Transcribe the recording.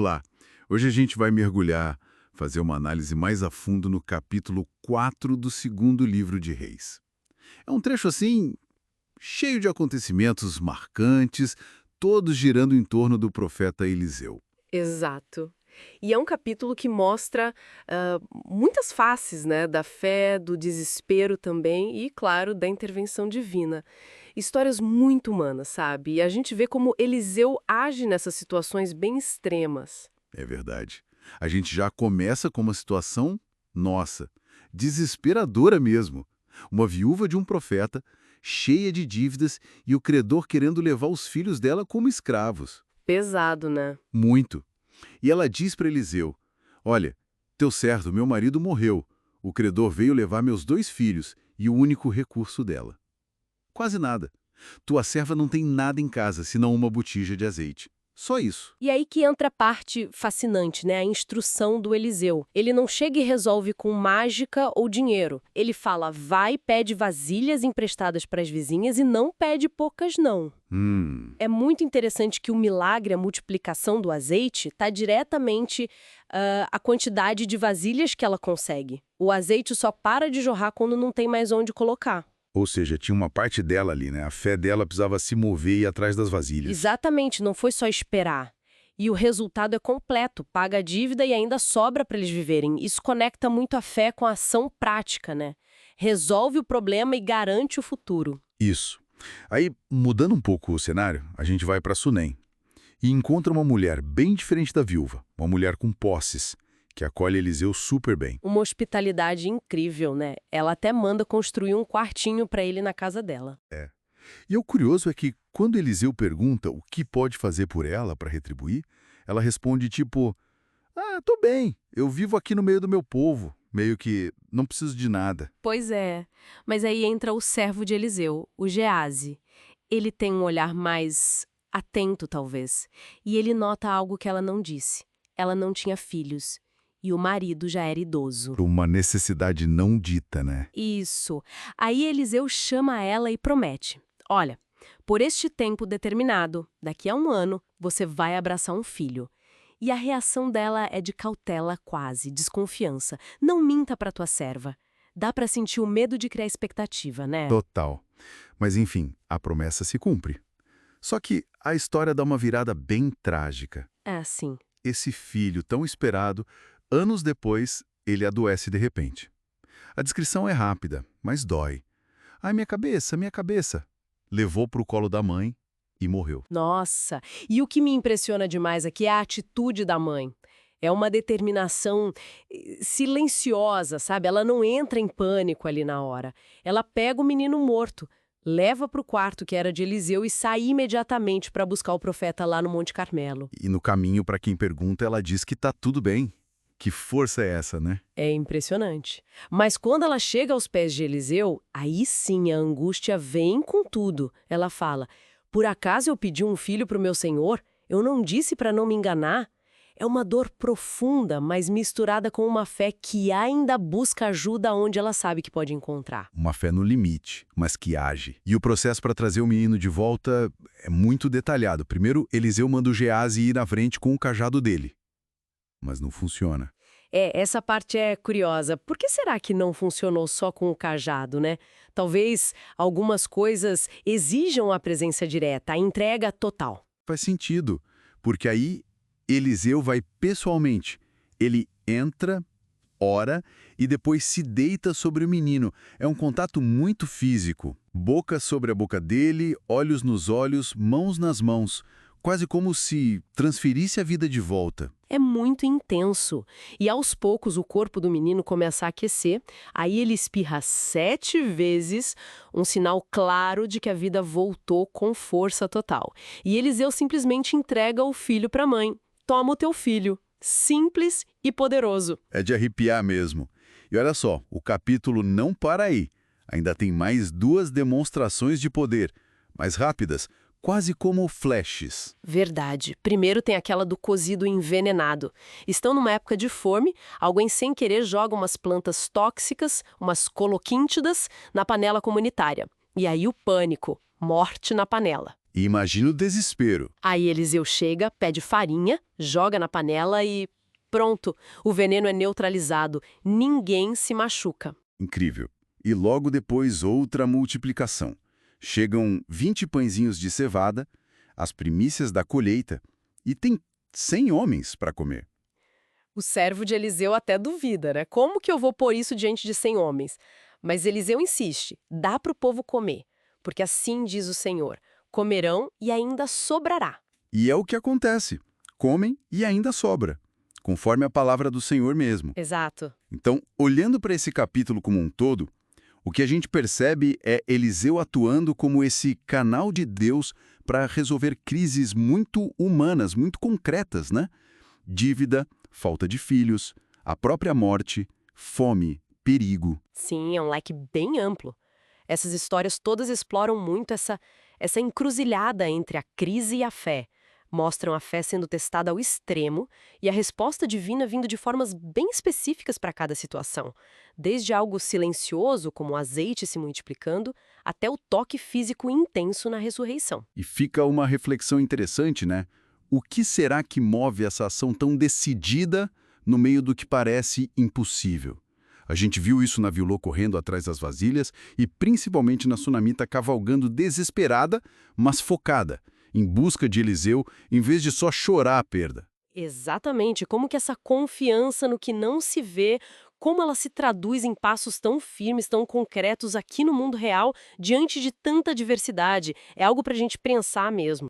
Lá. Hoje a gente vai mergulhar, fazer uma análise mais a fundo no capítulo 4 do segundo livro de Reis. É um trecho assim, cheio de acontecimentos marcantes, todos girando em torno do profeta Eliseu. Exato. E é um capítulo que mostra muitas faces, né, da fé, do desespero também e, claro, da intervenção divina. Histórias muito humanas, sabe? E a gente vê como Eliseu age nessas situações bem extremas. É verdade. A gente já começa com uma situação, nossa, desesperadora mesmo. Uma viúva de um profeta, cheia de dívidas e o credor querendo levar os filhos dela como escravos. Pesado, né? Muito. E ela diz para Eliseu: Olha, teu servo, meu marido, morreu. O credor veio levar meus 2 filhos e o único recurso dela. Quase nada. Tua serva não tem nada em casa senão uma botija de azeite. Só isso. E aí que entra a parte fascinante, né? A instrução do Eliseu. Ele não chega e resolve com mágica ou dinheiro. Ele fala, vai, pede vasilhas emprestadas para as vizinhas e não pede poucas, não. É muito interessante que o milagre, a multiplicação do azeite, está diretamente a quantidade de vasilhas que ela consegue. O azeite só para de jorrar quando não tem mais onde colocar. Ou seja, tinha uma parte dela ali, né? A fé dela precisava se mover e ir atrás das vasilhas. Exatamente, não foi só esperar. E o resultado é completo, paga a dívida e ainda sobra para eles viverem. Isso conecta muito a fé com a ação prática, né? Resolve o problema e garante o futuro. Isso. Aí, mudando um pouco o cenário, a gente vai para Sunem e encontra uma mulher bem diferente da viúva, uma mulher com posses, que acolhe Eliseu super bem. Uma hospitalidade incrível, né? Ela até manda construir um quartinho para ele na casa dela. E o curioso é que, quando Eliseu pergunta o que pode fazer por ela para retribuir, ela responde tipo, tô bem, eu vivo aqui no meio do meu povo, meio que não preciso de nada. Pois é, mas aí entra o servo de Eliseu, o Gease. Ele tem um olhar mais atento, talvez, e ele nota algo que ela não disse. Ela não tinha filhos, e o marido já era idoso. Uma necessidade não dita, né? Isso. Aí Eliseu chama ela e promete. Olha, por este tempo determinado, daqui a 1 ano, você vai abraçar um filho. E a reação dela é de cautela quase, desconfiança. Não minta para tua serva. Dá para sentir o medo de criar expectativa, né? Total. Mas enfim, a promessa se cumpre. Só que a história dá uma virada bem trágica. É assim. Esse filho tão esperado, anos depois, ele adoece de repente. A descrição é rápida, mas dói. Ai, minha cabeça, minha cabeça. Levou para o colo da mãe e morreu. Nossa, e o que me impressiona demais aqui é a atitude da mãe. É uma determinação silenciosa, sabe? Ela não entra em pânico ali na hora. Ela pega o menino morto, leva para o quarto que era de Eliseu e sai imediatamente para buscar o profeta lá no Monte Carmelo. E no caminho, para quem pergunta, ela diz que tá tudo bem. Que força é essa, né? É impressionante. Mas quando ela chega aos pés de Eliseu, aí sim a angústia vem com tudo. Ela fala, por acaso eu pedi um filho para o meu senhor? Eu não disse para não me enganar? É uma dor profunda, mas misturada com uma fé que ainda busca ajuda onde ela sabe que pode encontrar. Uma fé no limite, mas que age. E o processo para trazer o menino de volta é muito detalhado. Primeiro, Eliseu manda o Gease ir na frente com o cajado dele. Mas não funciona. Essa parte é curiosa. Por que será que não funcionou só com o cajado, né? Talvez algumas coisas exijam a presença direta, a entrega total. Faz sentido, porque aí Eliseu vai pessoalmente. Ele entra, ora e depois se deita sobre o menino. É um contato muito físico. Boca sobre a boca dele, olhos nos olhos, mãos nas mãos. Quase como se transferisse a vida de volta. É muito intenso. E aos poucos o corpo do menino começa a aquecer, aí ele espirra 7 vezes, um sinal claro de que a vida voltou com força total. E Eliseu simplesmente entrega o filho para a mãe. Toma o teu filho. Simples e poderoso. É de arrepiar mesmo. E olha só, o capítulo não para aí. Ainda tem mais 2 demonstrações de poder, mais rápidas, quase como flashes. Verdade. Primeiro tem aquela do cozido envenenado. Estão numa época de fome, alguém sem querer joga umas plantas tóxicas, umas coloquíntidas, na panela comunitária. E aí o pânico, morte na panela. E imagina o desespero. Aí Eliseu chega, pede farinha, joga na panela e pronto, o veneno é neutralizado. Ninguém se machuca. Incrível. E logo depois outra multiplicação. Chegam 20 pãezinhos de cevada, as primícias da colheita, e tem 100 homens para comer. O servo de Eliseu até duvida, né? Como que eu vou pôr isso diante de 100 homens? Mas Eliseu insiste, dá para o povo comer, porque assim diz o Senhor, comerão e ainda sobrará. E é o que acontece. Comem e ainda sobra, conforme a palavra do Senhor mesmo. Exato. Então, olhando para esse capítulo como um todo, o que a gente percebe é Eliseu atuando como esse canal de Deus para resolver crises muito humanas, muito concretas, né? Dívida, falta de filhos, a própria morte, fome, perigo. Sim, é um leque bem amplo. Essas histórias todas exploram muito essa encruzilhada entre a crise e a fé. Mostram a fé sendo testada ao extremo e a resposta divina vindo de formas bem específicas para cada situação. Desde algo silencioso, como o azeite se multiplicando, até o toque físico intenso na ressurreição. E fica uma reflexão interessante, né? O que será que move essa ação tão decidida no meio do que parece impossível? A gente viu isso na Violô correndo atrás das vasilhas e principalmente na Sunamita cavalgando desesperada, mas focada, em busca de Eliseu, em vez de só chorar a perda. Exatamente, como que essa confiança no que não se vê, como ela se traduz em passos tão firmes, tão concretos aqui no mundo real, diante de tanta diversidade. É algo para a gente pensar mesmo.